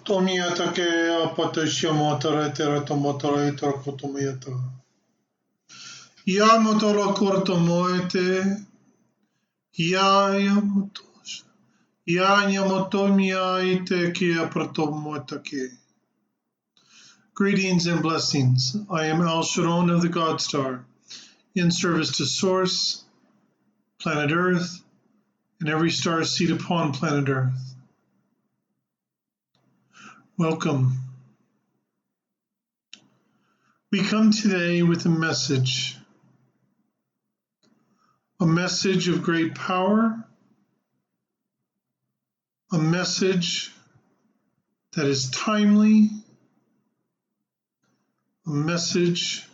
Tomiata ke apata shiamotara tera tomotara itara kotomiata. Ya motara kortomoete. Ya motos. Ya nyamotomia ite kia pratomotake. Greetings and blessings. I am Alsharon of the GodStar, in service to Source, planet Earth, and every star seed upon planet Earth. Welcome. We come today with a message of great power, a message that is timely, a message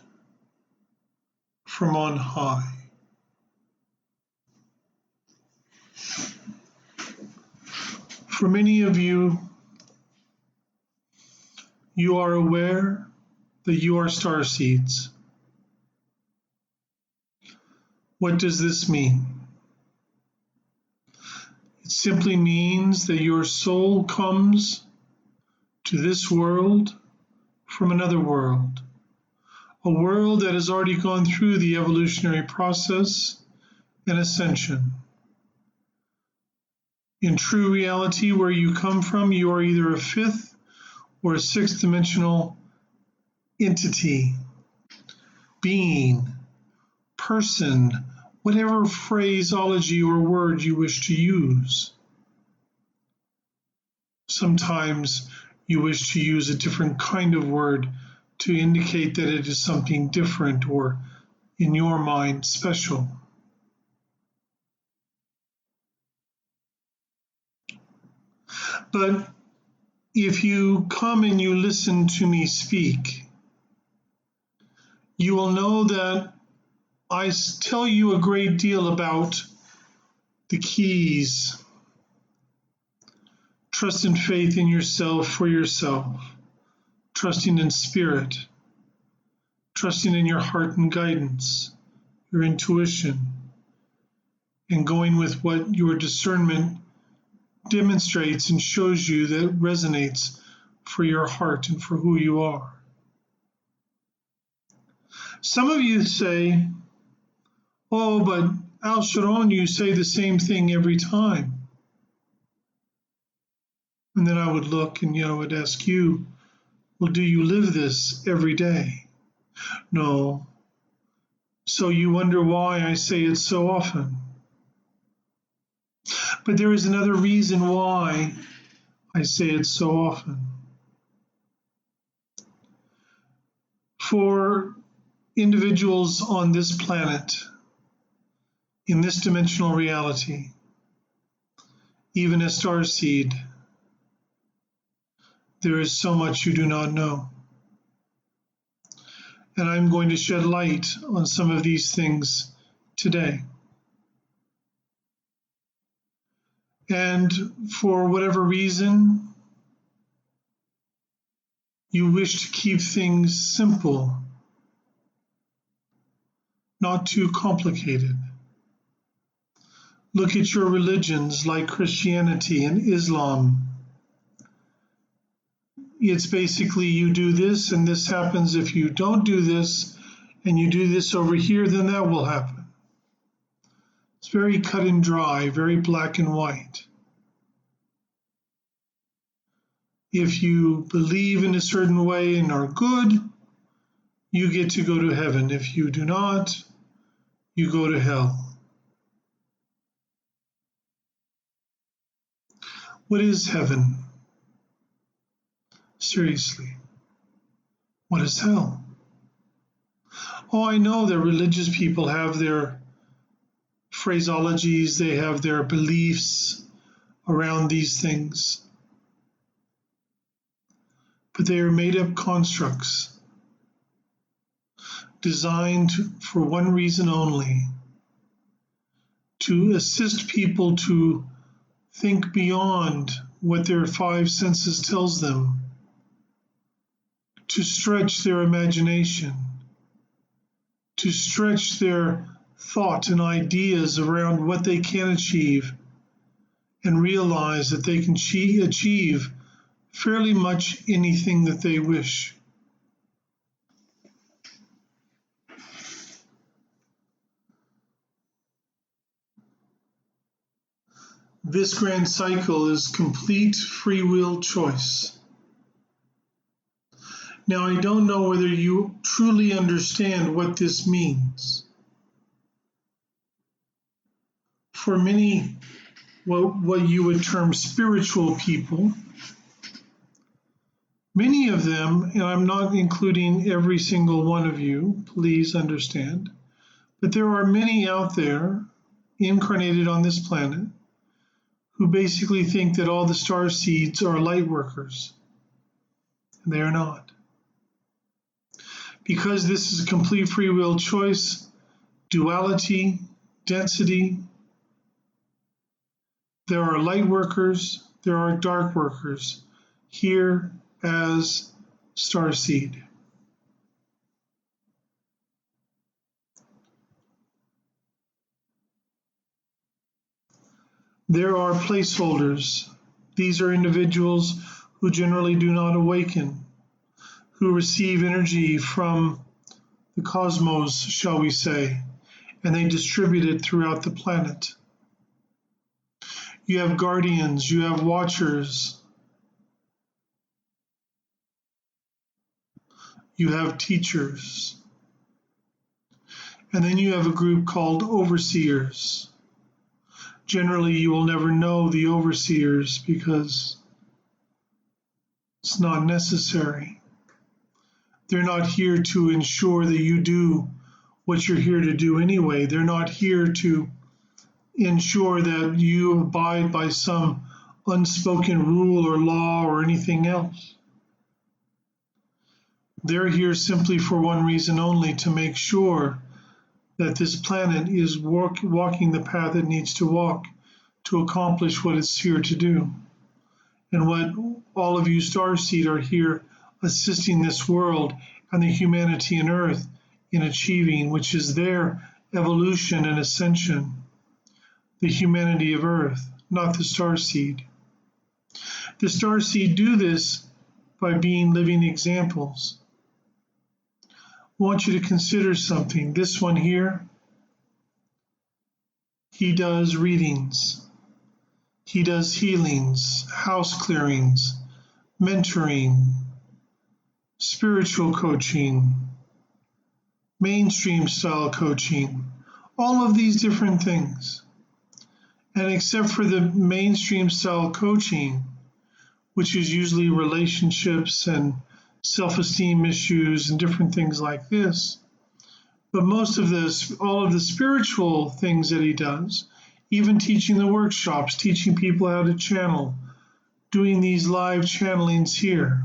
from on high. For many of you, you are aware that you are star seeds. What does this mean? It simply means that your soul comes to this world from another world, a world that has already gone through the evolutionary process and ascension. In true reality, where you come from, you are either a fifth or a sixth dimensional entity, being, person, whatever phraseology or word you wish to use. Sometimes you wish to use a different kind of word to indicate that it is something different or, in your mind, special. But if you come and you listen to me speak, you will know that I tell you a great deal about the keys, trust and faith in yourself for yourself, trusting in spirit, trusting in your heart and guidance, your intuition, and going with what your discernment demonstrates and shows you that resonates for your heart and for who you are. Some of you say, oh, but Alsharon, you say the same thing every time. And then I would look and I would ask you, well, do you live this every day? No. So you wonder why I say it so often. But there is another reason why I say it so often. For individuals on this planet, in this dimensional reality, even a starseed, there is so much you do not know. And I'm going to shed light on some of these things today. And for whatever reason, you wish to keep things simple, not too complicated. Look at your religions like Christianity and Islam. It's basically you do this and this happens if you don't do this, and you do this over here, then that will happen. It's very cut and dry, very black and white. If you believe in a certain way and are good, you get to go to heaven. If you do not, you go to hell. What is heaven? Seriously, what is hell? Oh, I know that religious people have their phraseologies, they have their beliefs around these things, but they are made up constructs designed for one reason only: to assist people to think beyond what their five senses tells them, to stretch their imagination, to stretch their thought and ideas around what they can achieve, and realize that they can achieve fairly much anything that they wish. This grand cycle is complete free will choice. Now, I don't know whether you truly understand what this means. For many, what you would term spiritual people, many of them, and I'm not including every single one of you, please understand, but there are many out there incarnated on this planet who basically think that all the star seeds are light workers, and they are not. Because this is a complete free will choice, duality, density, there are light workers, there are dark workers, here as starseed. There are placeholders. These are individuals who generally do not awaken, who receive energy from the cosmos, shall we say, and they distribute it throughout the planet. You have guardians, you have watchers, you have teachers, and then you have a group called overseers. Generally, you will never know the overseers because it's not necessary. They're not here to ensure that you do what you're here to do anyway. They're not here to ensure that you abide by some unspoken rule or law or anything else. They're here simply for one reason only, to make sure that this planet is walking the path it needs to walk to accomplish what it's here to do. And what all of you starseed are here assisting this world and the humanity on Earth in achieving, which is their evolution and ascension, the humanity of Earth, not the starseed. The starseed do this by being living examples. I want you to consider something. This one here, he does readings, he does healings, house clearings, mentoring, spiritual coaching, mainstream style coaching, all of these different things. And except for the mainstream style coaching, which is usually relationships and self-esteem issues and different things like this. But most of this, all of the spiritual things that he does, even teaching the workshops, teaching people how to channel, doing these live channelings here,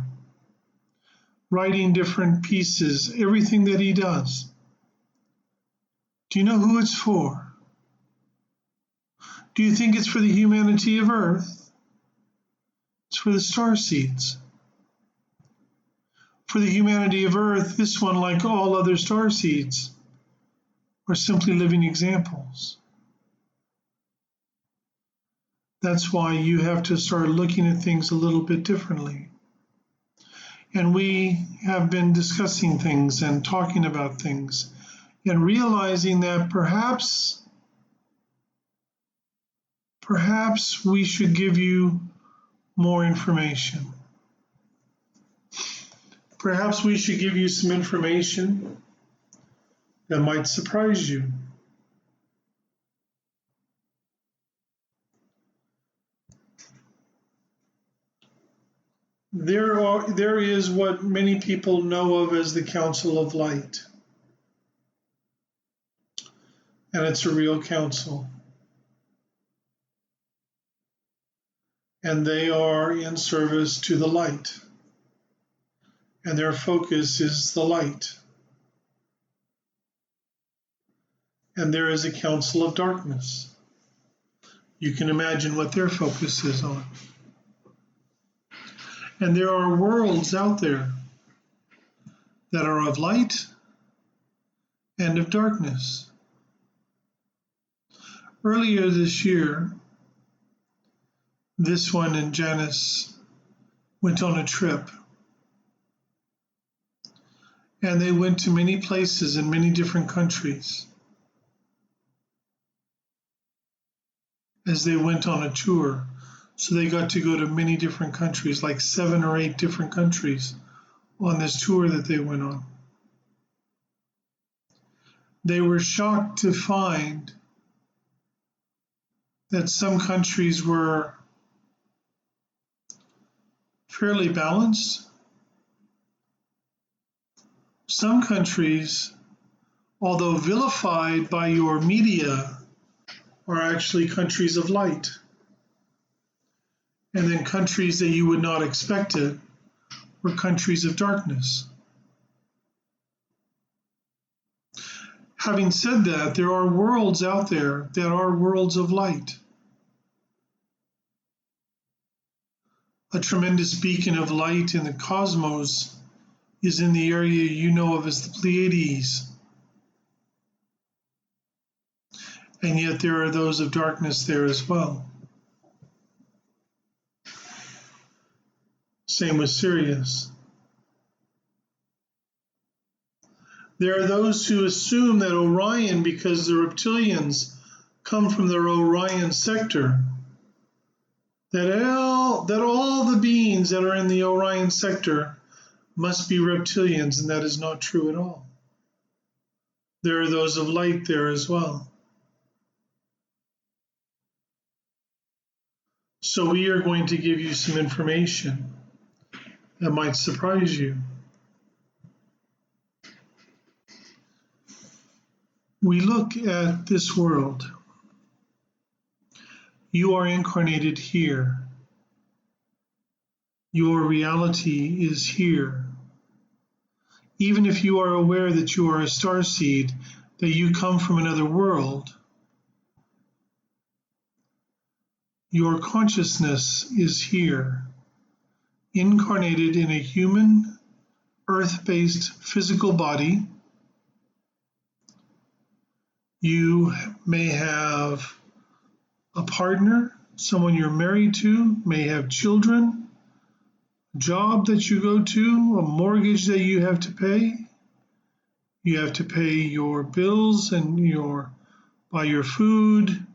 writing different pieces, everything that he does. Do you know who it's for? Do you think it's for the humanity of Earth? It's for the starseeds. For the humanity of Earth, this one, like all other starseeds, are simply living examples. That's why you have to start looking at things a little bit differently. And we have been discussing things and talking about things and realizing that perhaps we should give you more information. Perhaps we should give you some information that might surprise you. There is what many people know of as the Council of Light. And it's a real council. And they are in service to the light. And their focus is the light. And there is a council of darkness. You can imagine what their focus is on. And there are worlds out there that are of light and of darkness. Earlier this year, this one and Janice went on a trip. And they went to many places in many different countries as they went on a tour. So they got to go to many different countries, like 7 or 8 different countries on this tour that they went on. They were shocked to find that some countries were fairly balanced. Some countries, although vilified by your media, are actually countries of light. And then countries that you would not expect it were countries of darkness. Having said that, there are worlds out there that are worlds of light. A tremendous beacon of light in the cosmos is in the area you know of as the Pleiades. And yet there are those of darkness there as well. Same with Sirius. There are those who assume that Orion, because the reptilians come from their Orion sector, that all the beings that are in the Orion sector must be reptilians, and that is not true at all. There are those of light there as well. So we are going to give you some information that might surprise you. We look at this world. You are incarnated here. Your reality is here. Even if you are aware that you are a starseed, that you come from another world, your consciousness is here, incarnated in a human, earth-based physical body. You may have a partner, someone you're married to, may have children, a job that you go to, a mortgage that you have to pay. You have to pay your bills and buy your food,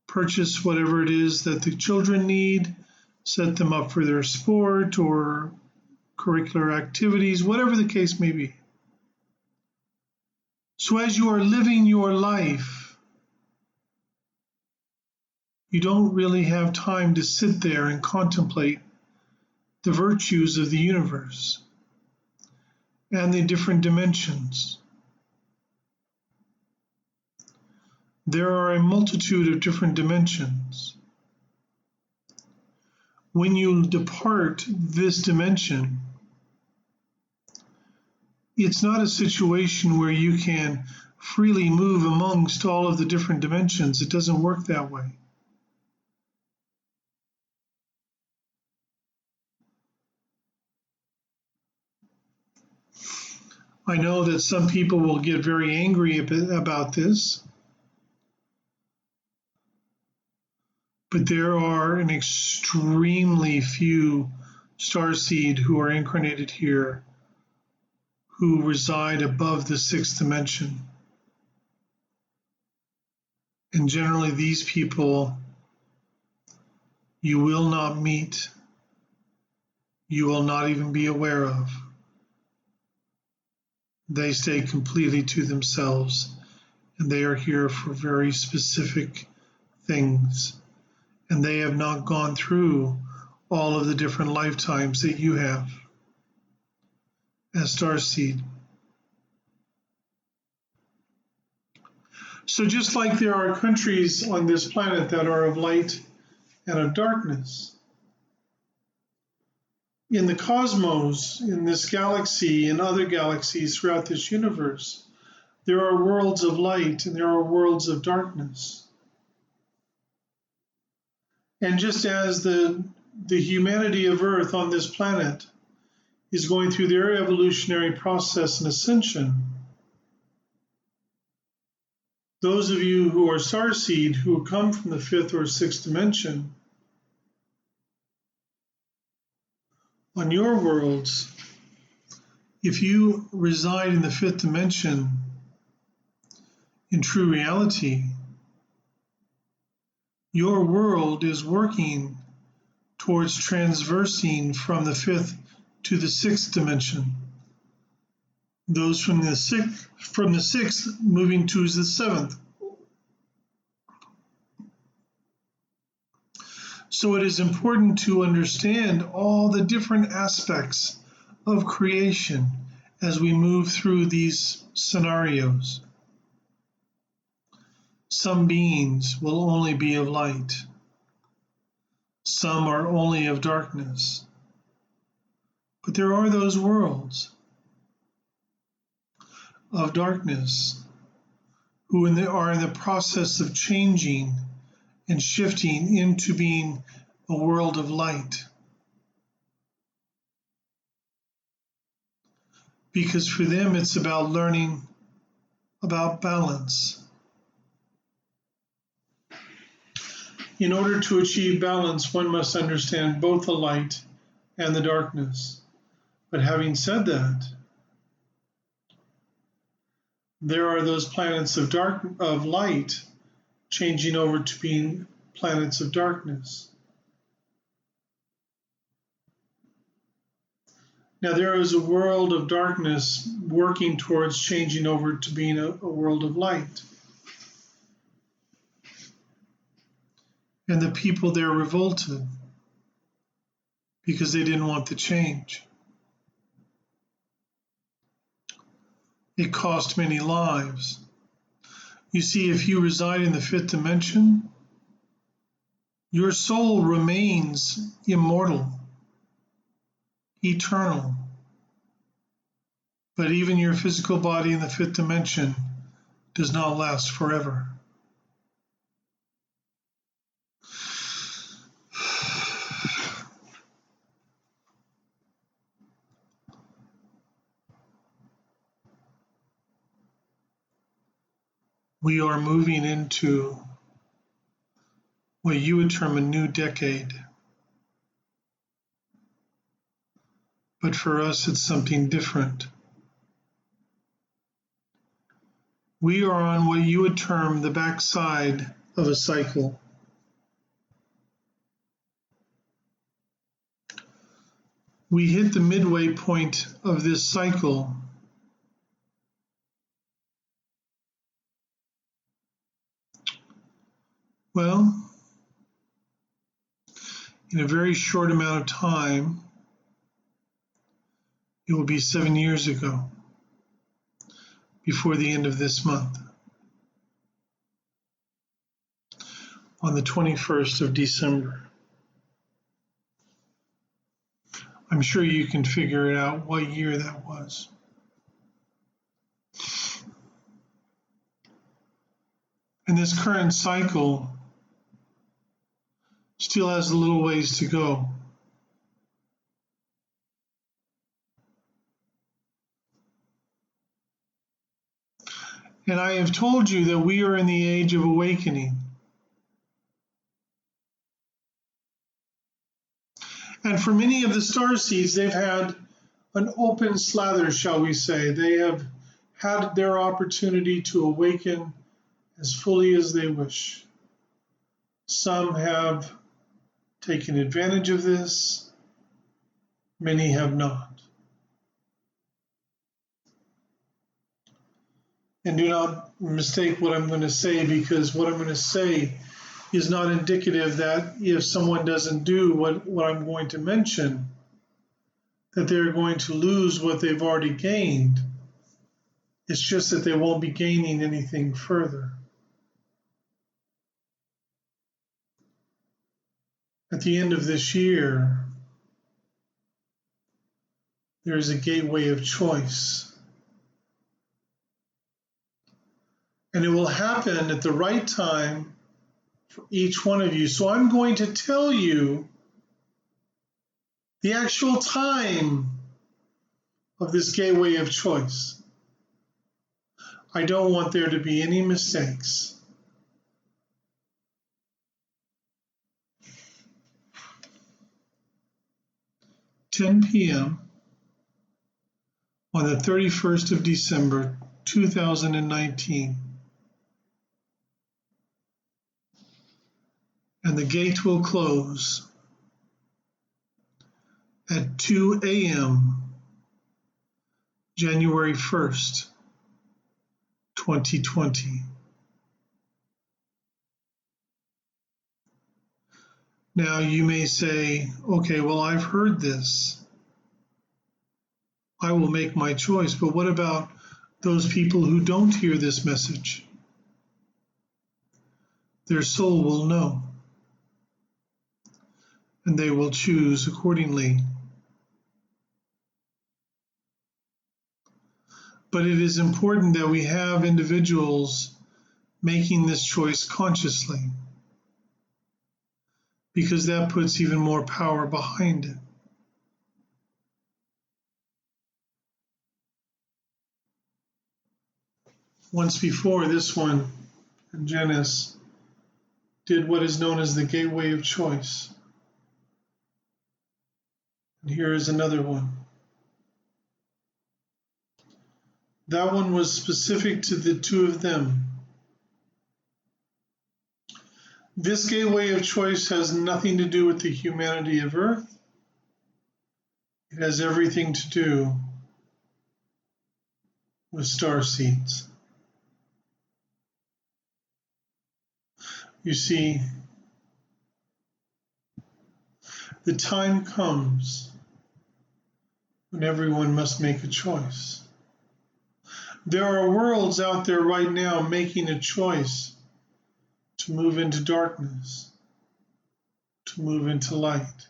purchase whatever it is that the children need, set them up for their sport or curricular activities, whatever the case may be. So as you are living your life, you don't really have time to sit there and contemplate the virtues of the universe and the different dimensions. There are a multitude of different dimensions. When you depart this dimension, it's not a situation where you can freely move amongst all of the different dimensions. It doesn't work that way. I know that some people will get very angry about this, but there are an extremely few starseed who are incarnated here who reside above the 6th dimension. And generally these people you will not meet, you will not even be aware of. They stay completely to themselves, and they are here for very specific things. And they have not gone through all of the different lifetimes that you have as starseed. So just like there are countries on this planet that are of light and of darkness, in the cosmos, in this galaxy, and other galaxies throughout this universe, there are worlds of light and there are worlds of darkness. And just as the humanity of Earth on this planet is going through their evolutionary process and ascension, those of you who are starseed, who come from the 5th or 6th dimension, On your worlds, if you reside in the fifth dimension in true reality, your world is working towards transversing from the fifth to the sixth dimension. Those from the sixth moving to the seventh. So it is important to understand all the different aspects of creation as we move through these scenarios. Some beings will only be of light. Some are only of darkness. But there are those worlds of darkness who are in the process of changing and shifting into being a world of light. Because for them, it's about learning about balance. In order to achieve balance, one must understand both the light and the darkness. But having said that, there are those planets of light changing over to being planets of darkness. Now there is a world of darkness working towards changing over to being a world of light. And the people there revolted because they didn't want the change. It cost many lives. You see, if you reside in the fifth dimension, your soul remains immortal, eternal. But even your physical body in the fifth dimension does not last forever. We are moving into what you would term a new decade. But for us, it's something different. We are on what you would term the backside of a cycle. We hit the midway point of this cycle. Well, in a very short amount of time, it will be 7 years ago, before the end of this month, on the 21st of December. I'm sure you can figure it out what year that was. And this current cycle still has a little ways to go. And I have told you that we are in the age of awakening. And for many of the star seeds, they've had an open slather, shall we say. They have had their opportunity to awaken as fully as they wish. Some have taken advantage of this, many have not. And do not mistake what I'm going to say, because what I'm going to say is not indicative that if someone doesn't do what I'm going to mention, that they're going to lose what they've already gained. It's just that they won't be gaining anything further. At the end of this year, there is a gateway of choice. And it will happen at the right time for each one of you. So I'm going to tell you the actual time of this gateway of choice. I don't want there to be any mistakes. 10 p.m. on the 31st of December, 2019. And the gate will close at 2 a.m. January 1st, 2020. Now you may say, okay, well, I've heard this. I will make my choice. But what about those people who don't hear this message? Their soul will know, and they will choose accordingly. But it is important that we have individuals making this choice consciously, because that puts even more power behind it. Once before, this one, Janice, did what is known as the gateway of choice. And here is another one. That one was specific to the two of them. This gateway of choice has nothing to do with the humanity of Earth. It has everything to do with star seeds. You see, the time comes when everyone must make a choice. There are worlds out there right now making a choice to move into darkness, to move into light.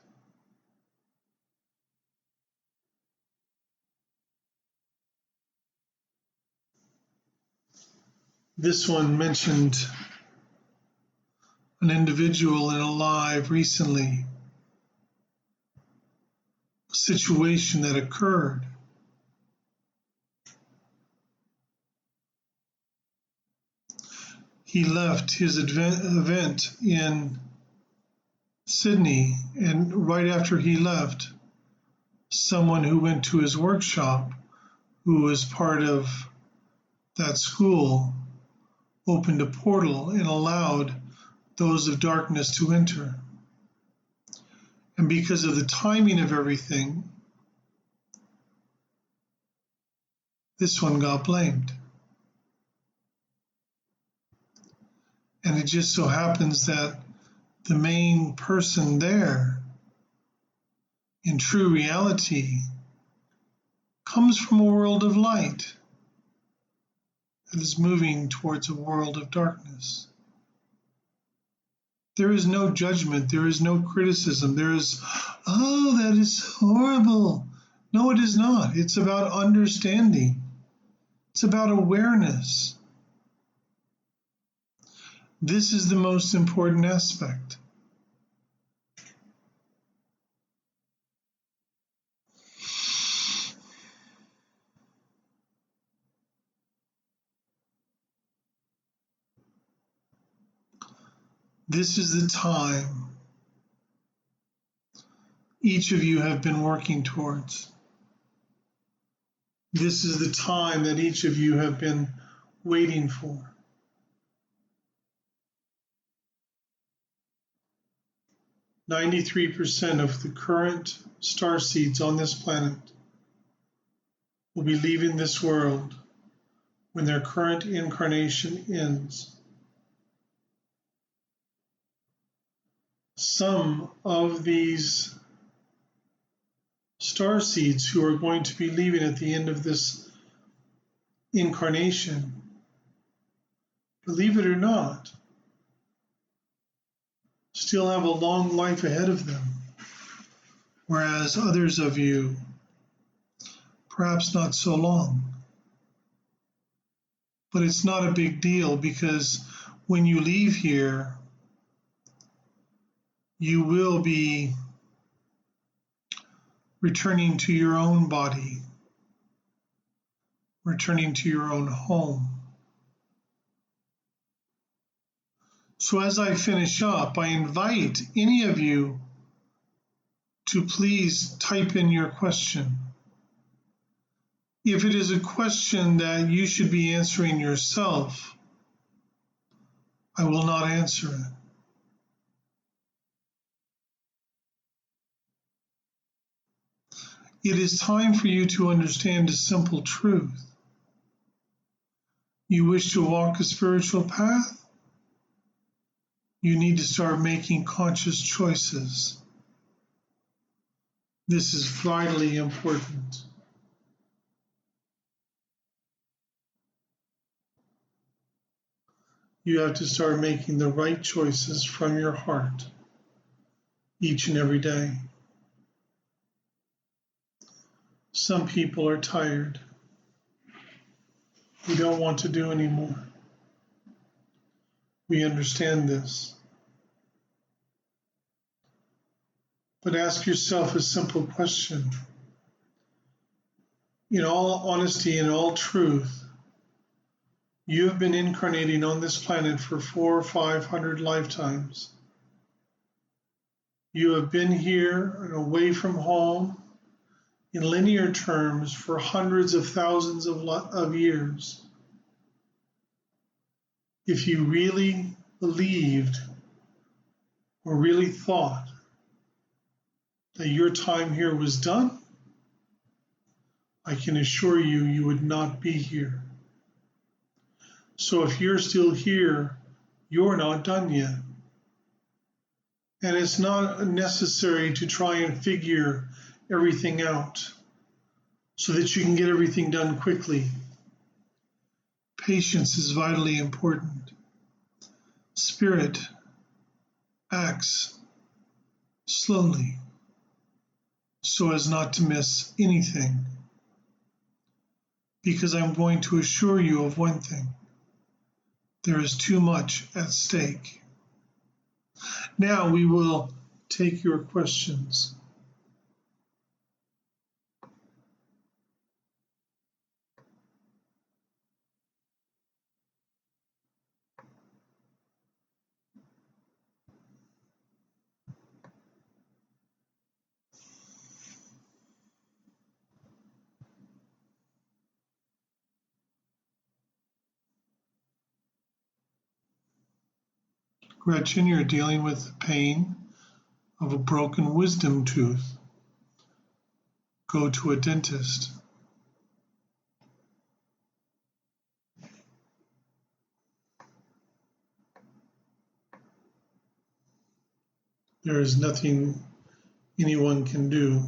This one mentioned an individual in a live recently, a situation that occurred. He left his event in Sydney, and right after he left, someone who went to his workshop, who was part of that school, opened a portal and allowed those of darkness to enter. And because of the timing of everything, this one got blamed. And it just so happens that the main person there, in true reality, comes from a world of light that is moving towards a world of darkness. There is no judgment, there is no criticism, there is, oh, that is horrible. No, it is not. It's about understanding. It's about awareness. This is the most important aspect. This is the time each of you have been working towards. This is the time that each of you have been waiting for. "93% of the current star seeds on this planet will be leaving this world when their current incarnation ends. Some of these star seeds who are going to be leaving at the end of this incarnation, believe it or not, still have a long life ahead of them, whereas others of you, perhaps not so long. But it's not a big deal, because when you leave here, you will be returning to your own body, returning to your own home. So as I finish up, I invite any of you to please type in your question. If it is a question that you should be answering yourself, I will not answer it. It is time for you to understand a simple truth. You wish to walk a spiritual path? You need to start making conscious choices. This is vitally important. You have to start making the right choices from your heart each and every day. Some people are tired. We don't want to do anymore. We understand this. But ask yourself a simple question. In all honesty and all truth, you have been incarnating on this planet for 400 or 500 lifetimes. You have been here and away from home in linear terms for hundreds of thousands of years. If you really believed or really thought that your time here was done, I can assure you, you would not be here. So if you're still here, you're not done yet. And it's not necessary to try and figure everything out so that you can get everything done quickly. Patience is vitally important. Spirit acts slowly so as not to miss anything. Because I'm going to assure you of one thing. There is too much at stake. Now we will take your questions. Gretchen, you're dealing with the pain of a broken wisdom tooth. Go to a dentist. There is nothing anyone can do.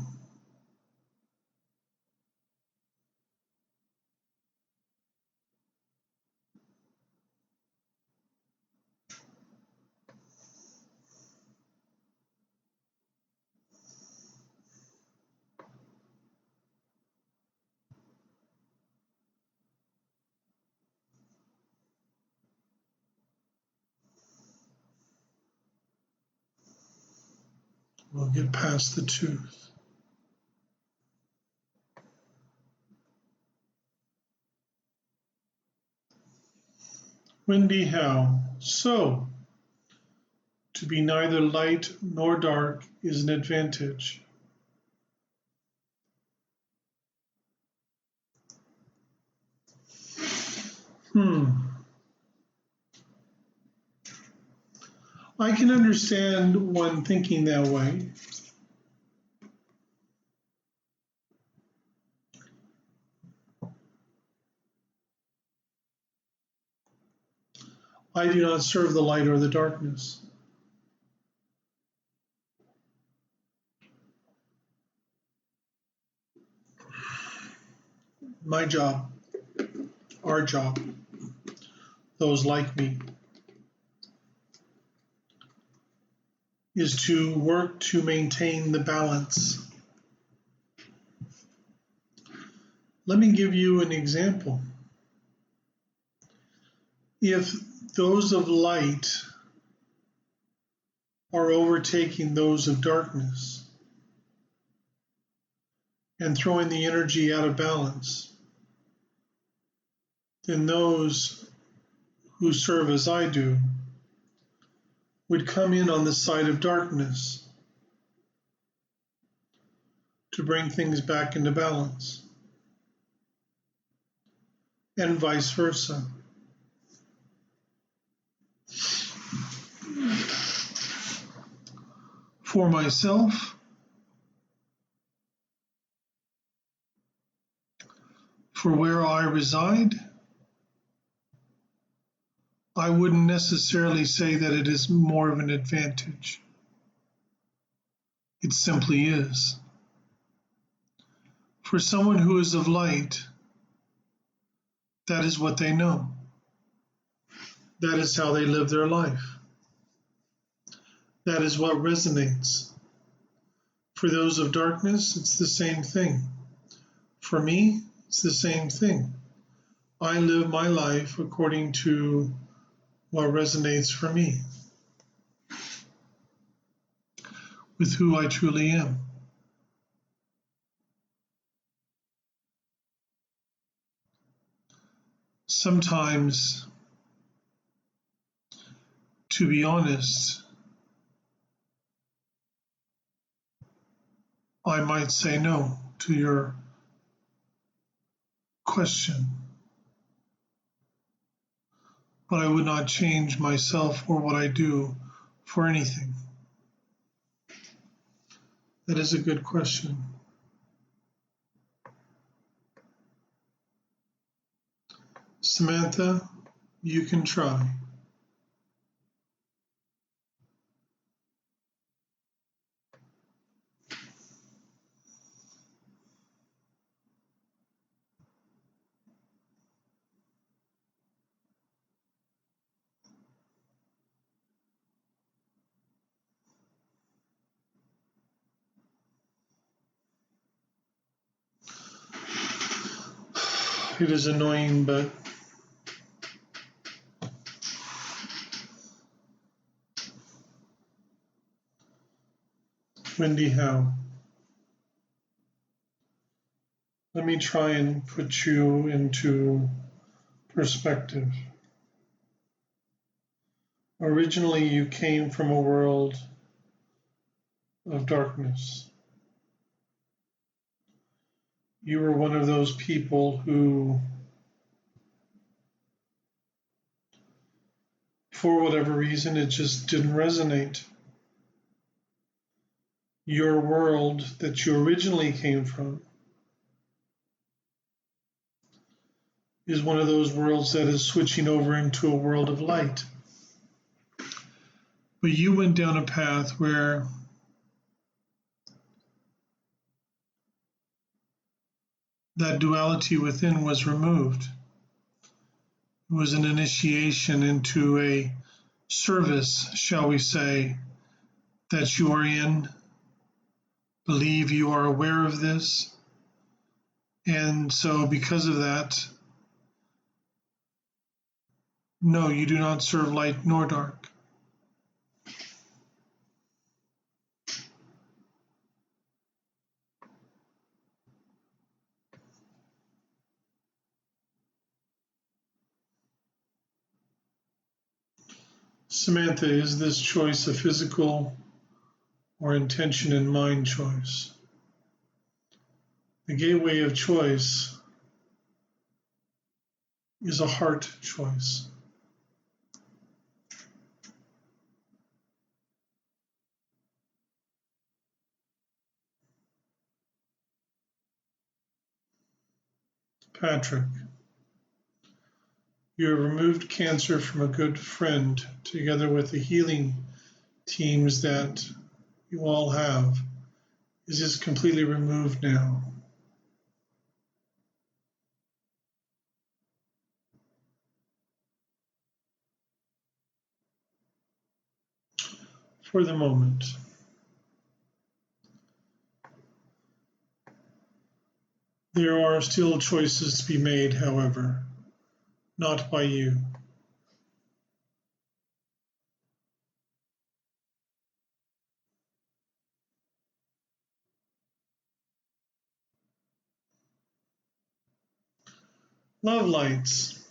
We'll get past the tooth. Wendy Howe. So, to be neither light nor dark is an advantage. I can understand one thinking that way. I do not serve the light or the darkness. My job, our job, those like me, is to work to maintain the balance. Let me give you an example. If those of light are overtaking those of darkness and throwing the energy out of balance, then those who serve as I do would come in on the side of darkness. to bring things back into balance, and vice versa. For myself, for where I reside, I wouldn't necessarily say that it is more of an advantage. It simply is. For someone who is of light, that is what they know. That is how they live their life. That is what resonates. For those of darkness, it's the same thing. For me, it's the same thing. I live my life according to what resonates for me, with who I truly am. Sometimes, to be honest, I might say no to your question, but I would not change myself or what I do for anything. That is a good question. Samantha, you can try. It is annoying, but Wendy Howe, let me try and put you into perspective. Originally, you came from a world of darkness. You were one of those people who, for whatever reason, it just didn't resonate. Your world that you originally came from is one of those worlds that is switching over into a world of light. But you went down a path where that duality within was removed. It was an initiation into a service, shall we say, that you are in. Believe you are aware of this. And so because of that, no, you do not serve light nor dark. Samantha, is this choice a physical or intention and mind choice? The gateway of choice is a heart choice. Patrick, you have removed cancer from a good friend together with the healing teams that you all have. Is this completely removed now? For the moment. There are still choices to be made, however, not by you. Love lights.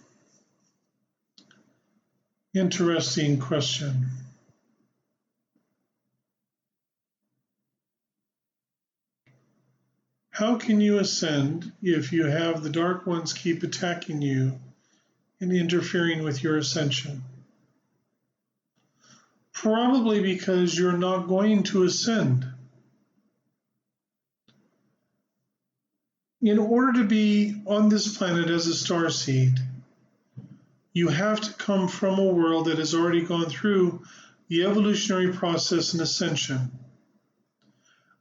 Interesting question. How can you ascend if you have the dark ones keep attacking you and interfering with your ascension? Probably because you're not going to ascend. In order to be on this planet as a starseed, you have to come from a world that has already gone through the evolutionary process and ascension.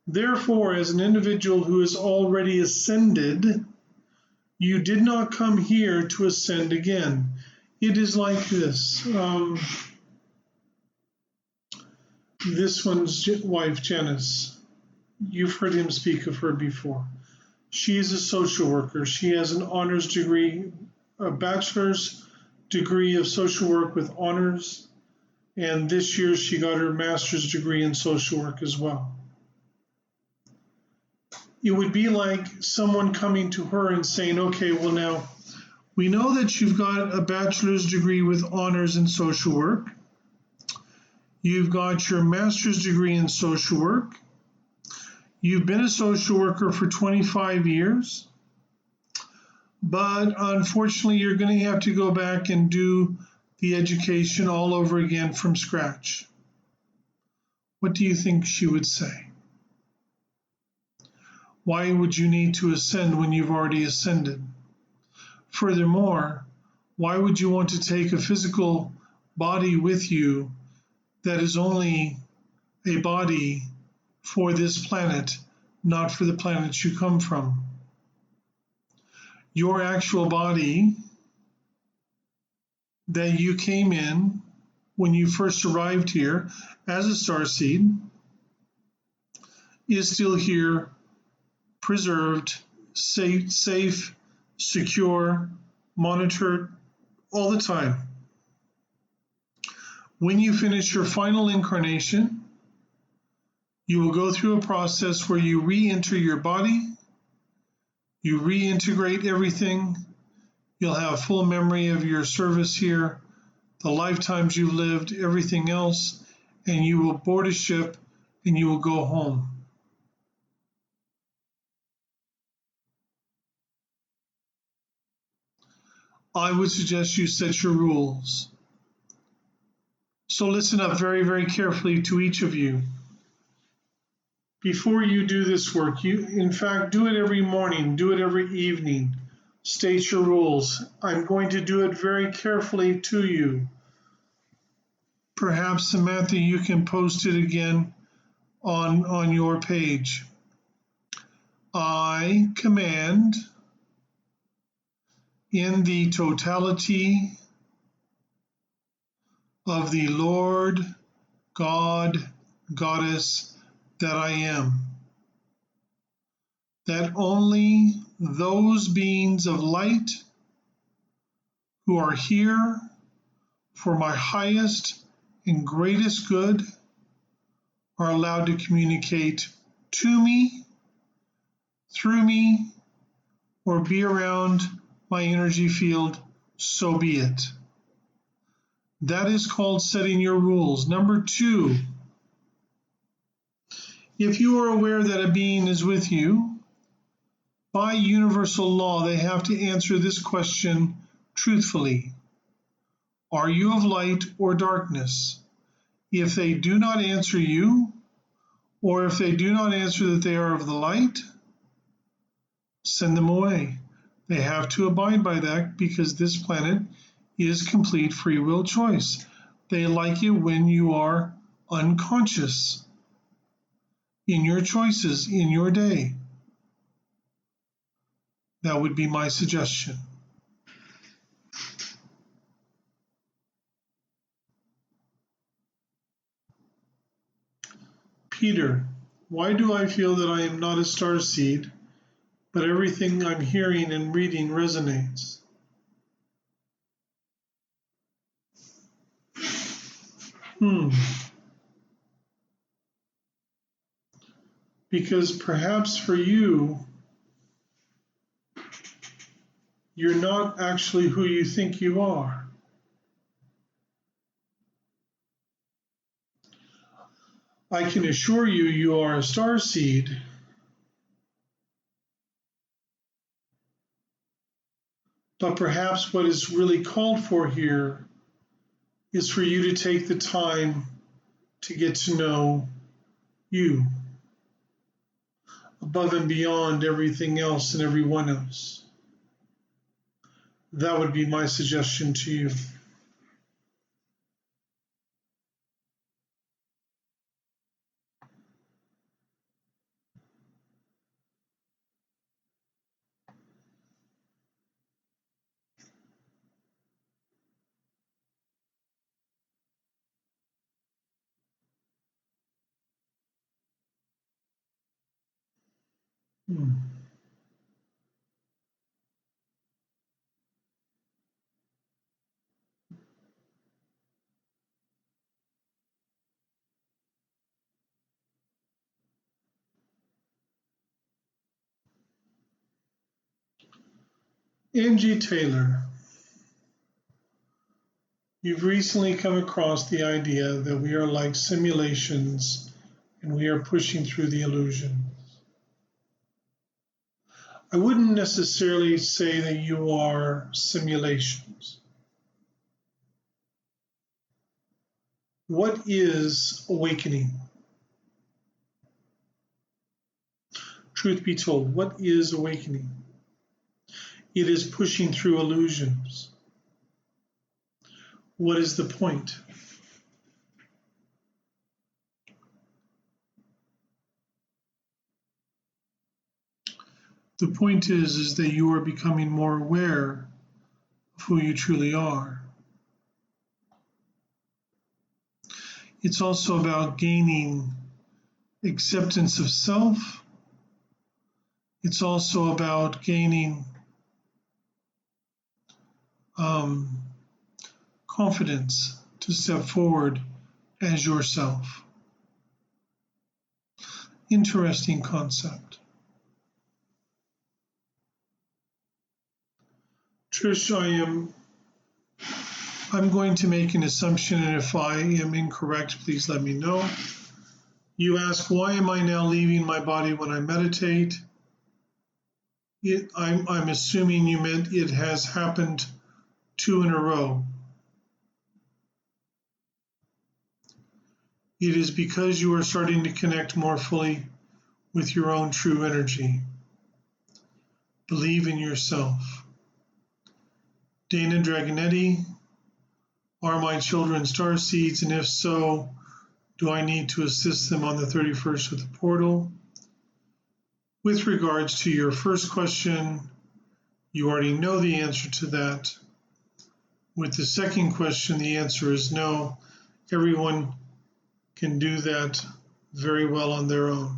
Therefore, as an individual who has already ascended, you did not come here to ascend again. It is like this. This one's wife, Janice, you've heard him speak of her before. She is a social worker. She has an honors degree, a bachelor's degree of social work with honors, and this year she got her master's degree in social work as well. It would be like someone coming to her and saying, okay, well now, we know that you've got a bachelor's degree with honors in social work. You've got your master's degree in social work. You've been a social worker for 25 years. But unfortunately, you're going to have to go back and do the education all over again from scratch. What do you think she would say? Why would you need to ascend when you've already ascended? Furthermore, why would you want to take a physical body with you that is only a body for this planet, not for the planet you come from? Your actual body that you came in when you first arrived here as a starseed is still here, preserved, safe, secure, monitored all the time. When you finish your final incarnation, you will go through a process where you re-enter your body, you reintegrate everything, you'll have full memory of your service here, the lifetimes you lived, everything else, and you will board a ship and you will go home. I would suggest you set your rules. So listen up very, very carefully to each of you. Before you do this work, you, in fact, do it every morning, do it every evening. State your rules. I'm going to do it very carefully to you. Perhaps, Samantha, you can post it again on your page. I command in the totality of the Lord, God, Goddess that I am, that only those beings of light who are here for my highest and greatest good are allowed to communicate to me, through me, or be around my energy field, so be it. That is called setting your rules. Number 2, if you are aware that a being is with you, by universal law, they have to answer this question truthfully. Are you of light or darkness? If they do not answer you, or if they do not answer that they are of the light, send them away. They have to abide by that because this planet is complete free will choice. They like it when you are unconscious in your choices in your day. That would be my suggestion. Peter, why do I feel that I am not a starseed, but everything I'm hearing and reading resonates? Because perhaps for you, you're not actually who you think you are. I can assure you, you are a starseed, But perhaps what is really called for here is for you to take the time to get to know you above and beyond everything else and everyone else. That would be my suggestion to you. Hmm. Angie Taylor, you've recently come across the idea that we are like simulations and we are pushing through the illusions. I wouldn't necessarily say that you are simulations. What is awakening? Truth be told, what is awakening? It is pushing through illusions. What is the point? The point is that you are becoming more aware of who you truly are. It's also about gaining acceptance of self. It's also about gaining confidence to step forward as yourself. Interesting concept. Trish, I'm going to make an assumption, and if I am incorrect, please let me know. You ask, why am I now leaving my body when I meditate? I'm assuming you meant it has happened 2 in a row. It is because you are starting to connect more fully with your own true energy. Believe in yourself. Dana Dragonetti, are my children star seeds, and if so, do I need to assist them on the 31st with the portal? With regards to your first question, you already know the answer to that. With the second question, the answer is no. Everyone can do that very well on their own.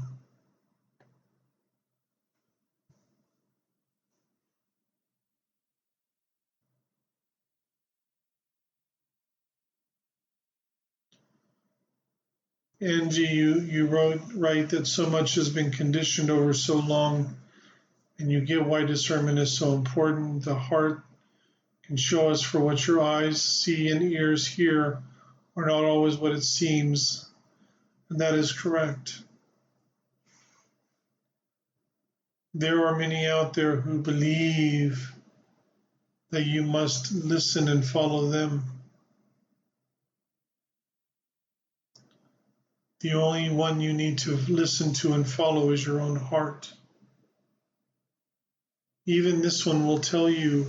Angie, you wrote right that so much has been conditioned over so long, and you get why discernment is so important. The heart can show us for what your eyes see and ears hear are not always what it seems, and that is correct. There are many out there who believe that you must listen and follow them. The only one you need to listen to and follow is your own heart. Even this one will tell you,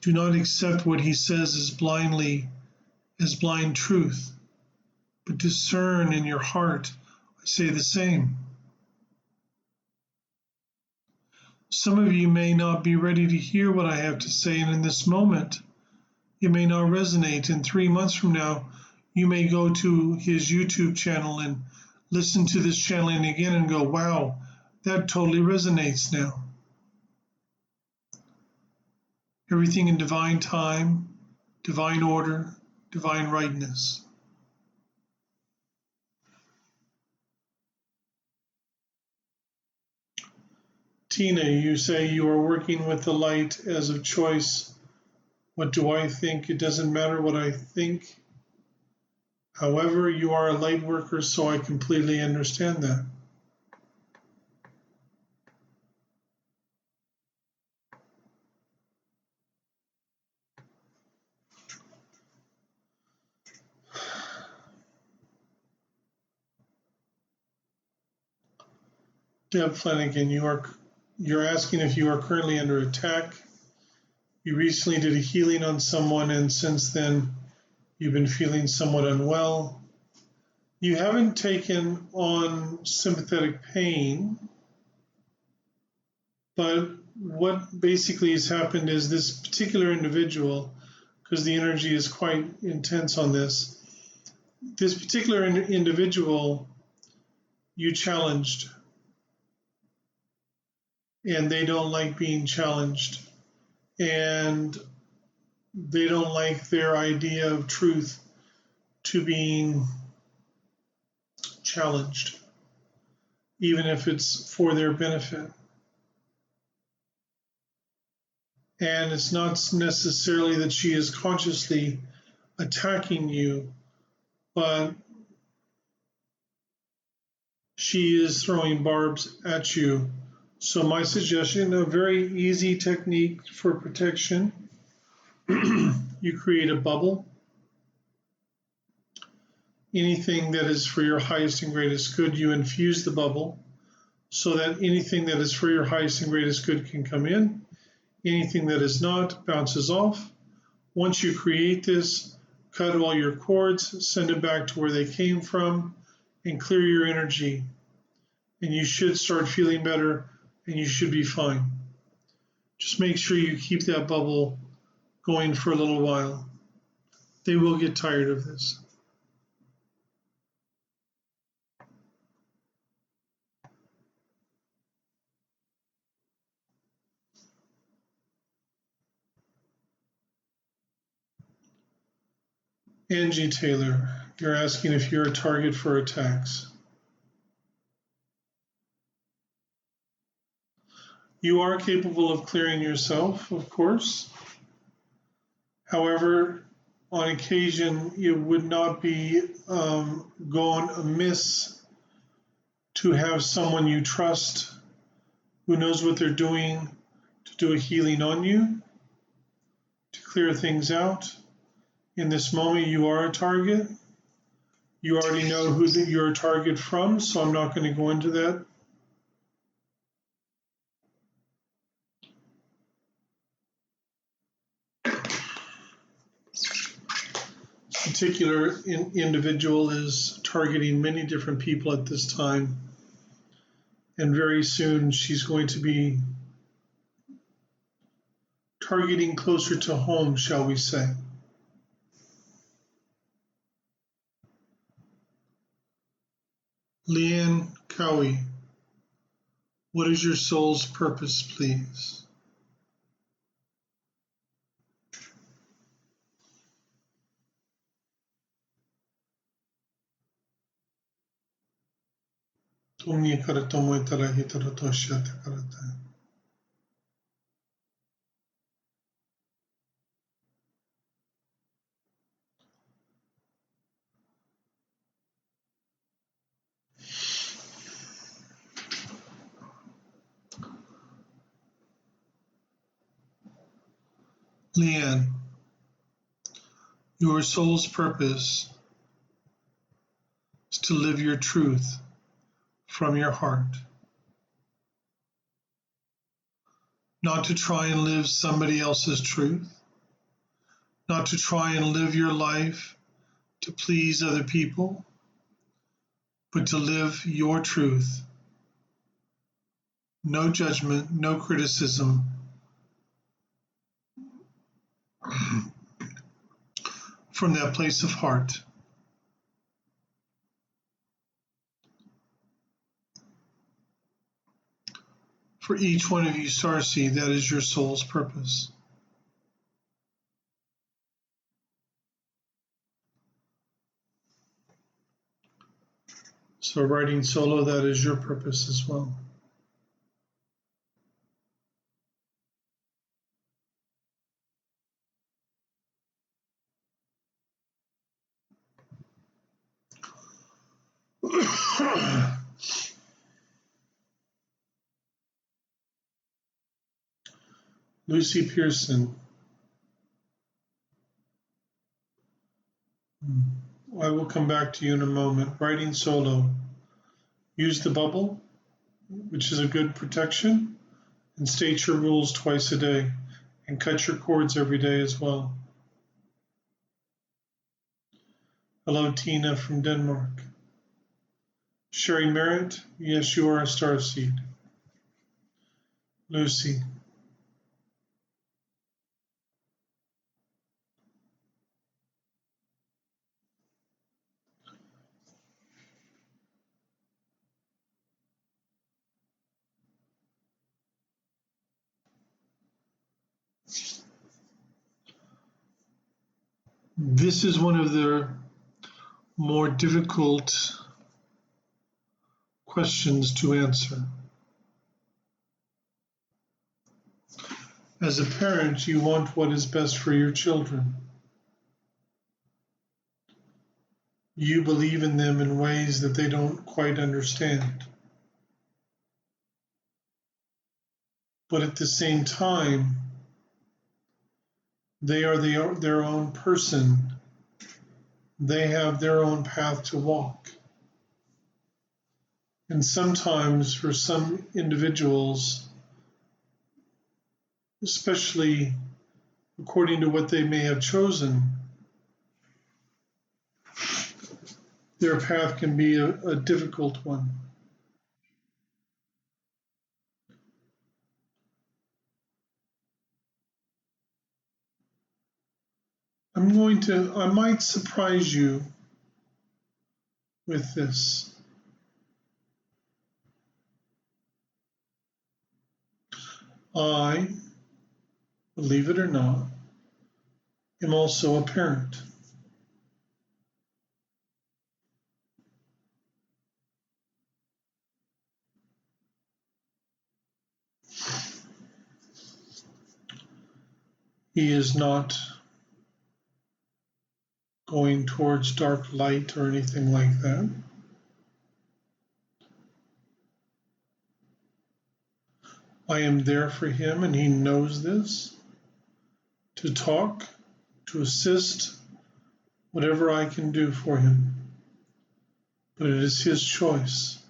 do not accept what he says as blindly as blind truth, but discern in your heart. I say the same. Some of you may not be ready to hear what I have to say, and in this moment, it may not resonate. And 3 months from now, you may go to his YouTube channel and listen to this channeling again and go, wow, that totally resonates now. Everything in divine time, divine order, divine rightness. Tina, you say you are working with the light as of choice. What do I think? It doesn't matter what I think. However, you are a light worker, so I completely understand that. Deb Flanagan, you're asking if you are currently under attack. You recently did a healing on someone, and since then you've been feeling somewhat unwell. You haven't taken on sympathetic pain, but what basically has happened is this particular individual, because the energy is quite intense on this particular individual you challenged, and they don't like being challenged, and they don't like their idea of truth to being challenged, even if it's for their benefit. And it's not necessarily that she is consciously attacking you, but she is throwing barbs at you. So my suggestion, a very easy technique for protection, you create a bubble. Anything that is for your highest and greatest good, you infuse the bubble so that anything that is for your highest and greatest good can come in. Anything that is not bounces off. Once you create this, cut all your cords, send it back to where they came from, and clear your energy. And you should start feeling better, and you should be fine. Just make sure you keep that bubble going for a little while. They will get tired of this. Angie Taylor, you're asking if you're a target for attacks. You are capable of clearing yourself, of course. However, on occasion, it would not be gone amiss to have someone you trust who knows what they're doing to do a healing on you, to clear things out. In this moment, you are a target. You already know who you're a target from, so I'm not going to go into that. Particular individual is targeting many different people at this time, and very soon she's going to be targeting closer to home, shall we say. Leanne Cowie, what is your soul's purpose, please? Leanne, your soul's purpose is to live your truth from your heart, not to try and live somebody else's truth, not to try and live your life to please other people, but to live your truth. No judgment, no criticism. From that place of heart. For each one of you, Starseed, that is your soul's purpose. So writing solo, that is your purpose as well. Lucy Pearson. I will come back to you in a moment. Writing solo. Use the bubble. which is a good protection, and state your rules twice a day, and cut your cords every day as well. Hello, Tina from Denmark. Sherry Merritt, yes, you are a starseed. Lucy. This is one of the more difficult questions to answer. As a parent, you want what is best for your children. You believe in them in ways that they don't quite understand. But at the same time, they are their own person. They have their own path to walk. And sometimes for some individuals, especially according to what they may have chosen, their path can be a difficult one. I might surprise you with this. I, believe it or not, am also a parent. He is not going towards dark light or anything like that. I am there for him, and he knows this, to talk, to assist, whatever I can do for him. But it is his choice.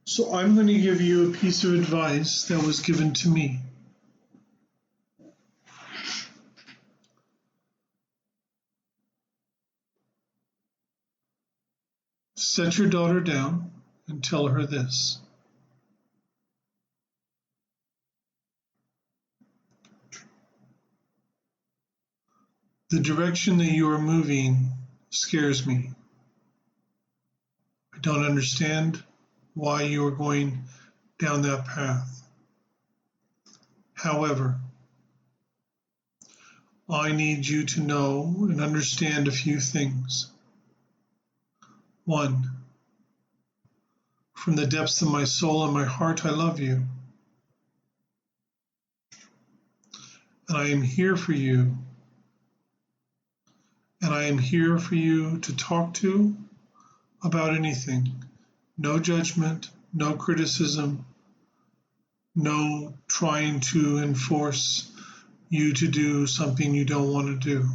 So I'm going to give you a piece of advice that was given to me. Set your daughter down and tell her this. The direction that you are moving scares me. I don't understand why you are going down that path. However, I need you to know and understand a few things. One, from the depths of my soul and my heart, I love you. And I am here for you. And I am here for you to talk to about anything. No judgment, no criticism, no trying to enforce you to do something you don't want to do.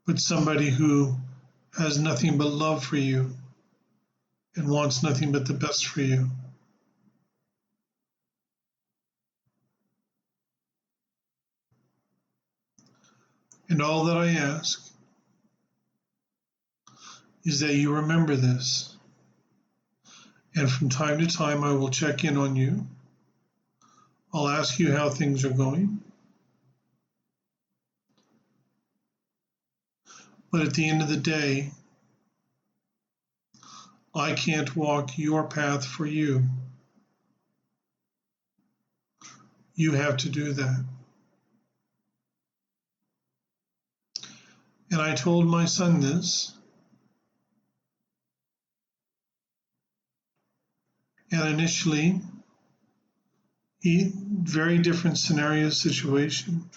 But somebody who has nothing but love for you and wants nothing but the best for you. And all that I ask is that you remember this. And from time to time, I will check in on you. I'll ask you how things are going. But at the end of the day, I can't walk your path for you. You have to do that. And I told my son this. And initially, very different scenario situation.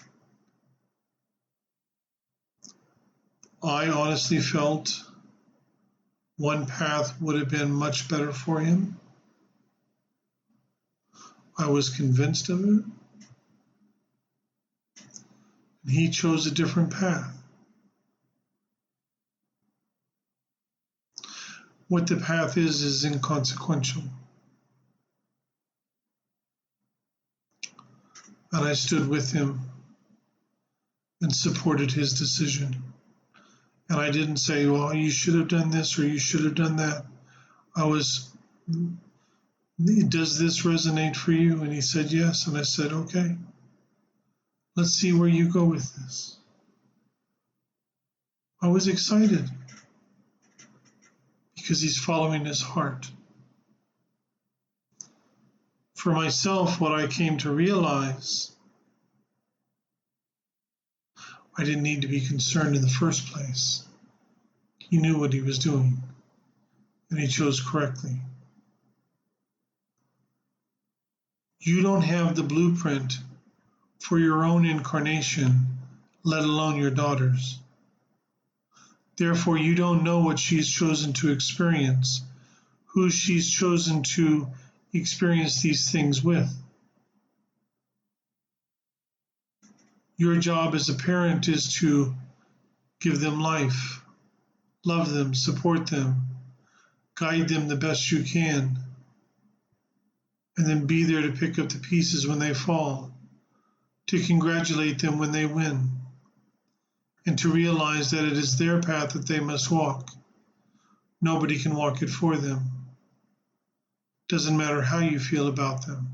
I honestly felt one path would have been much better for him. I was convinced of it. And he chose a different path. What the path is inconsequential. And I stood with him and supported his decision. And I didn't say, well, you should have done this or you should have done that. I was, does this resonate for you? And he said, yes. And I said, okay, let's see where you go with this. I was excited because he's following his heart. For myself, what I came to realize, I didn't need to be concerned in the first place. He knew what he was doing, and he chose correctly. You don't have the blueprint for your own incarnation, let alone your daughter's. Therefore, you don't know what she's chosen to experience, who she's chosen to experience these things with. Your job as a parent is to give them life, love them, support them, guide them the best you can, and then be there to pick up the pieces when they fall, to congratulate them when they win, and to realize that it is their path that they must walk. Nobody can walk it for them. Doesn't matter how you feel about them.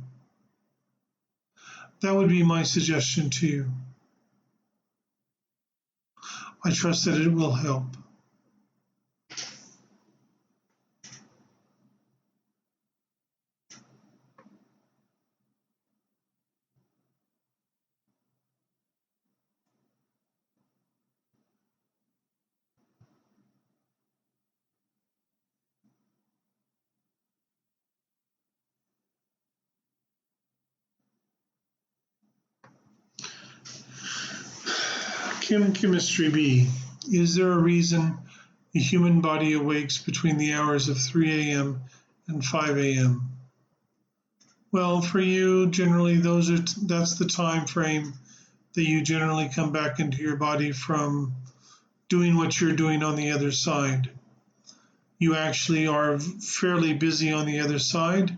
That would be my suggestion to you. I trust that it will help. Chemistry B. Is there a reason the human body awakes between the hours of 3 a.m. and 5 a.m.? Well, for you, generally, that's the time frame that you generally come back into your body from doing what you're doing on the other side. You actually are fairly busy on the other side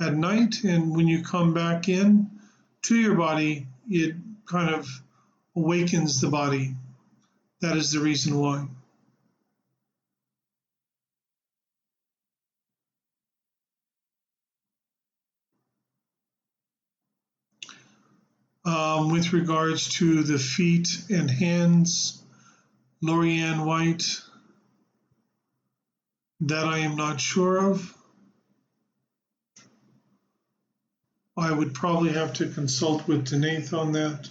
at night, and when you come back in to your body, it kind of awakens the body. That is the reason why. With regards to the feet and hands, Lorianne White, that I am not sure of. I would probably have to consult with Denaith on that.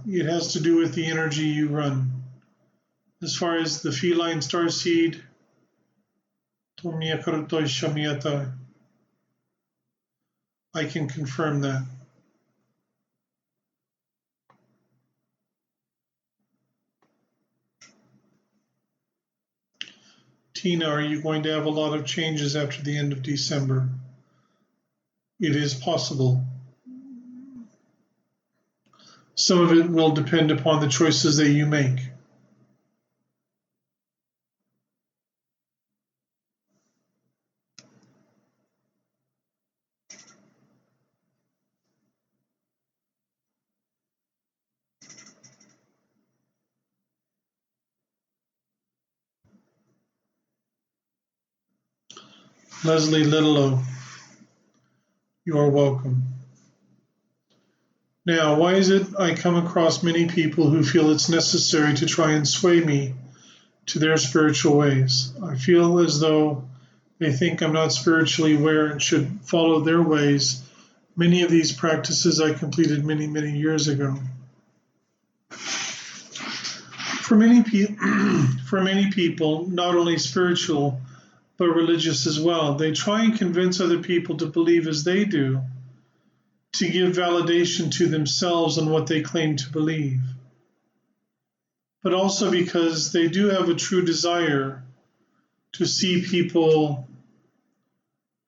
It has to do with the energy you run. As far as the feline starseed, I can confirm that. Tina, are you going to have a lot of changes after the end of December? It is possible. Some of it will depend upon the choices that you make. Leslie Littlelow, you are welcome. Now, why is it I come across many people who feel it's necessary to try and sway me to their spiritual ways? I feel as though they think I'm not spiritually aware and should follow their ways. Many of these practices I completed many, many years ago. For many people, not only spiritual, but religious as well, they try and convince other people to believe as they do, to give validation to themselves on what they claim to believe. But also because they do have a true desire to see people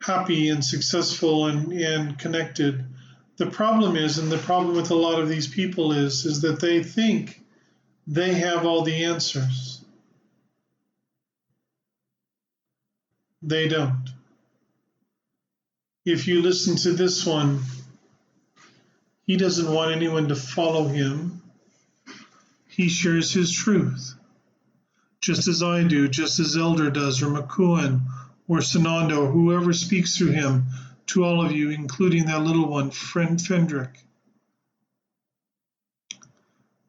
happy and successful and connected. The problem is, and the problem with a lot of these people is that they think they have all the answers. They don't. If you listen to this one, he doesn't want anyone to follow him. He shares his truth, just as I do, just as Elder does, or McCowan, or Sanando, or whoever speaks through him, to all of you, including that little one, friend Fendrick.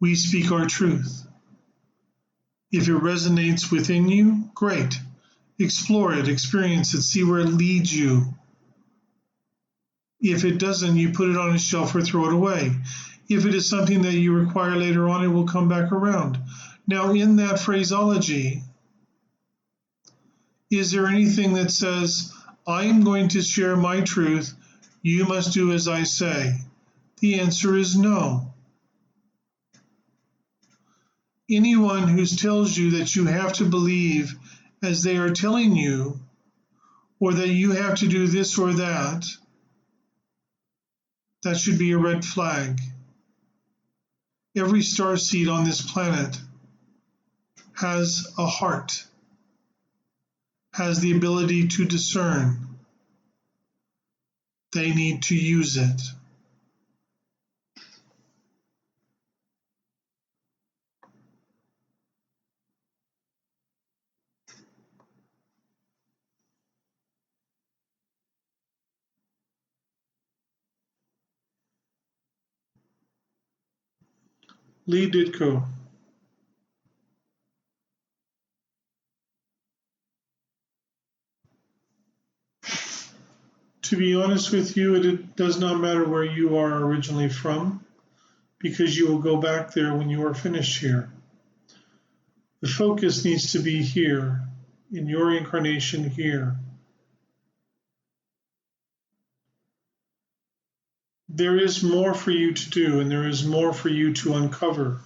We speak our truth. If it resonates within you, great. Explore it, experience it, see where it leads you. If it doesn't, you put it on a shelf or throw it away. If it is something that you require later on, it will come back around. Now, in that phraseology, is there anything that says, I am going to share my truth, you must do as I say? The answer is no. Anyone who tells you that you have to believe as they are telling you, or that you have to do this or that, that should be a red flag. Every starseed on this planet has a heart, has the ability to discern. They need to use it. Lee Ditko. To be honest with you, it does not matter where you are originally from, because you will go back there when you are finished here. The focus needs to be here, in your incarnation here. There is more for you to do, and there is more for you to uncover.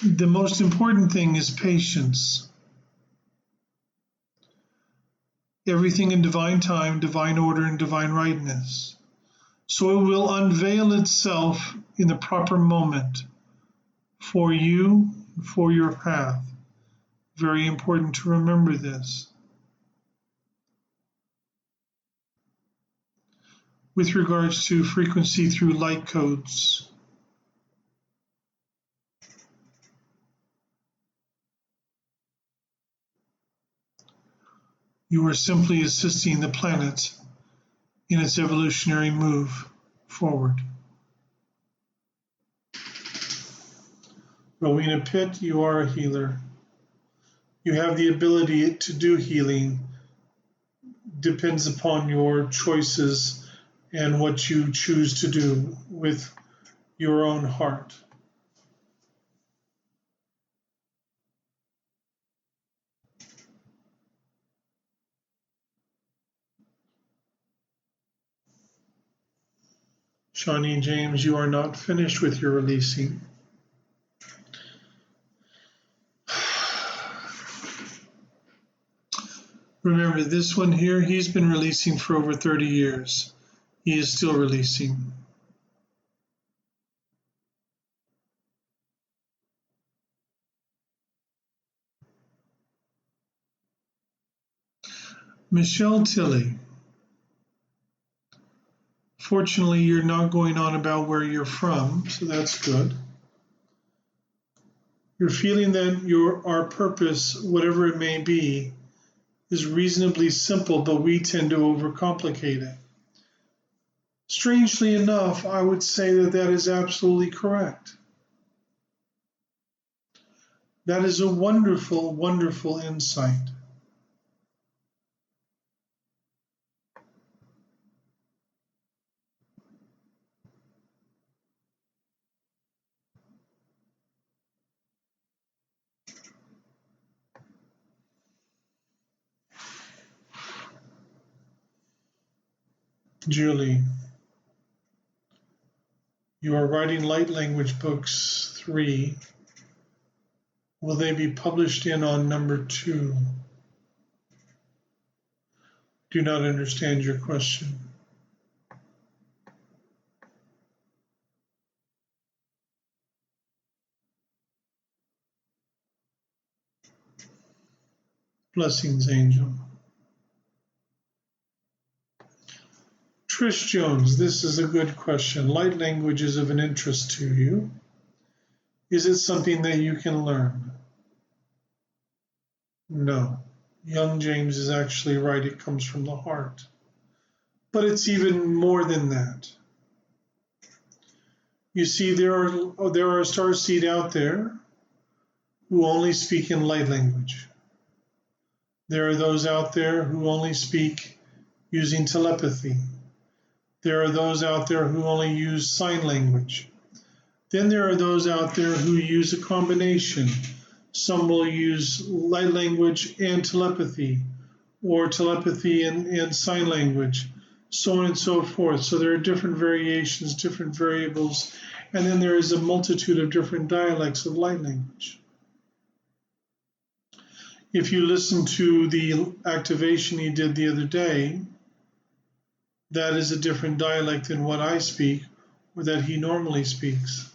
The most important thing is patience. Everything in divine time, divine order, and divine rightness. So it will unveil itself in the proper moment for you, for your path. Very important to remember this. With regards to frequency through light codes, you are simply assisting the planet in its evolutionary move forward. Rowena Pitt, you are a healer. You have the ability to do healing. Depends upon your choices and what you choose to do with your own heart. Shawnee James, you are not finished with your releasing. Remember, this one here, he's been releasing for over 30 years. He is still releasing. Michelle Tilley, fortunately, you're not going on about where you're from, so that's good. You're feeling that our purpose, whatever it may be, is reasonably simple, but we tend to overcomplicate it. Strangely enough, I would say that is absolutely correct. That is a wonderful, wonderful insight. Julie, you are writing light language books 3. Will they be published in on number 2? Do not understand your question. Blessings, Angel. Trish Jones, this is a good question. Light language is of an interest to you. Is it something that you can learn? No. Young James is actually right. It comes from the heart. But it's even more than that. You see, there are starseed out there who only speak in light language. There are those out there who only speak using telepathy. There are those out there who only use sign language. Then there are those out there who use a combination. Some will use light language and telepathy, or telepathy and sign language, so on and so forth. So there are different variations, different variables, and then there is a multitude of different dialects of light language. If you listen to the activation he did the other day, that is a different dialect than what I speak or that he normally speaks.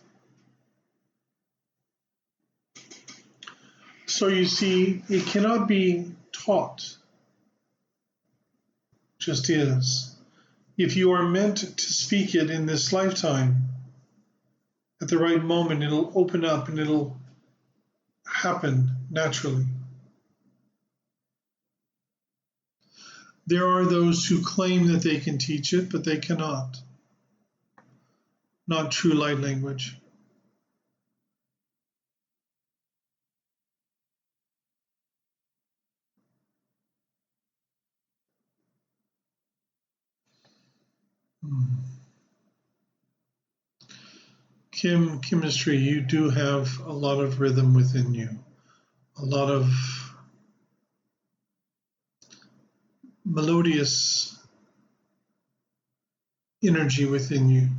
So you see, it cannot be taught, just is. If you are meant to speak it in this lifetime, at the right moment, it'll open up and it'll happen naturally. There are those who claim that they can teach it, but they cannot. Not true light language. Chemistry, you do have a lot of rhythm within you, a lot of melodious energy within you.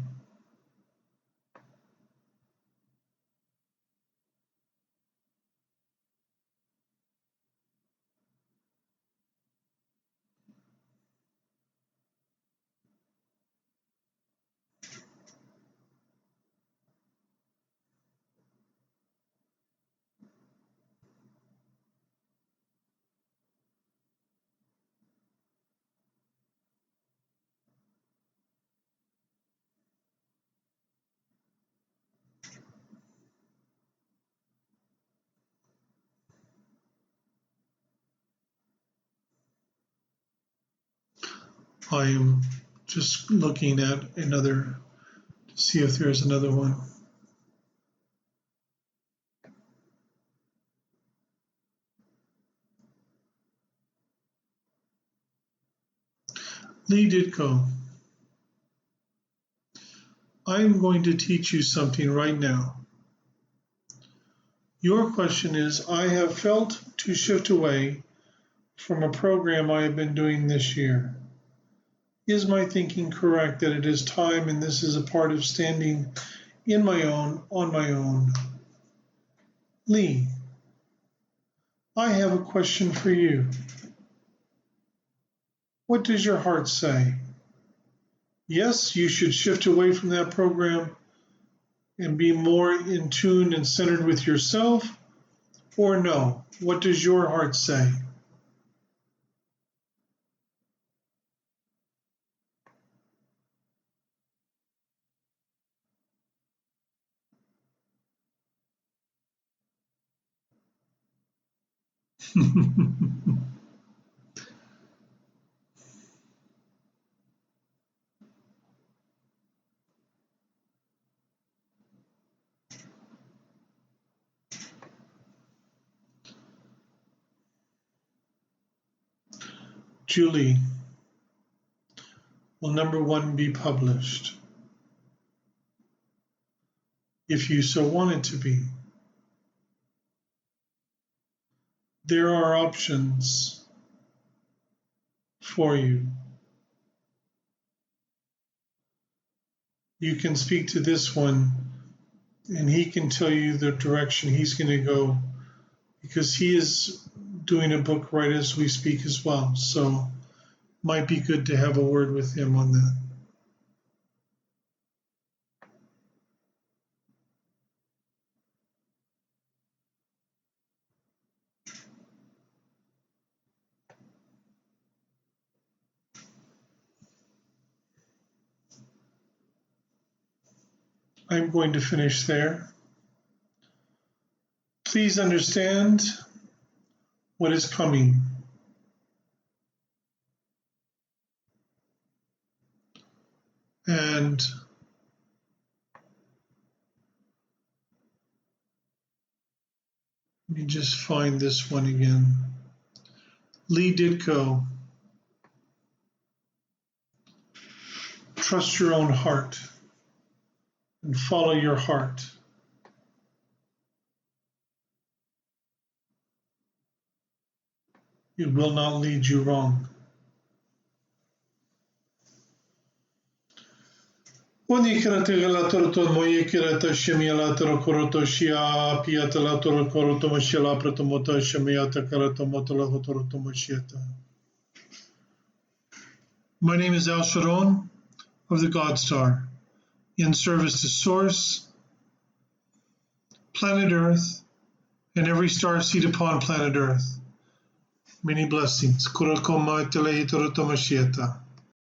I am just looking at another to see if there's another one. Lee Ditko, I am going to teach you something right now. Your question is, I have felt to shift away from a program I have been doing this year. Is my thinking correct that it is time and this is a part of standing in my own, on my own? Lee, I have a question for you. What does your heart say? Yes, you should shift away from that program and be more in tune and centered with yourself, or no? What does your heart say? Julie, will number one be published? If you so want it to be. There are options for you. You can speak to this one and he can tell you the direction he's going to go, because he is doing a book right as we speak as well. So Might be good to have a word with him on that. I'm going to finish there. Please understand what is coming. And let me just find this one again. Lee Ditko. Trust your own heart and follow your heart. It will not lead you wrong. Oni kirata la torto moye kirata shemia la toro koroto shia piata la toro koroto mashela protomota shemiata karato motola hotoroto mashiata. My name is Alsharon of the GodStar, in service to Source, planet Earth, and every star seed upon planet Earth. Many blessings. Kurakoma tele hitoroto mashiata.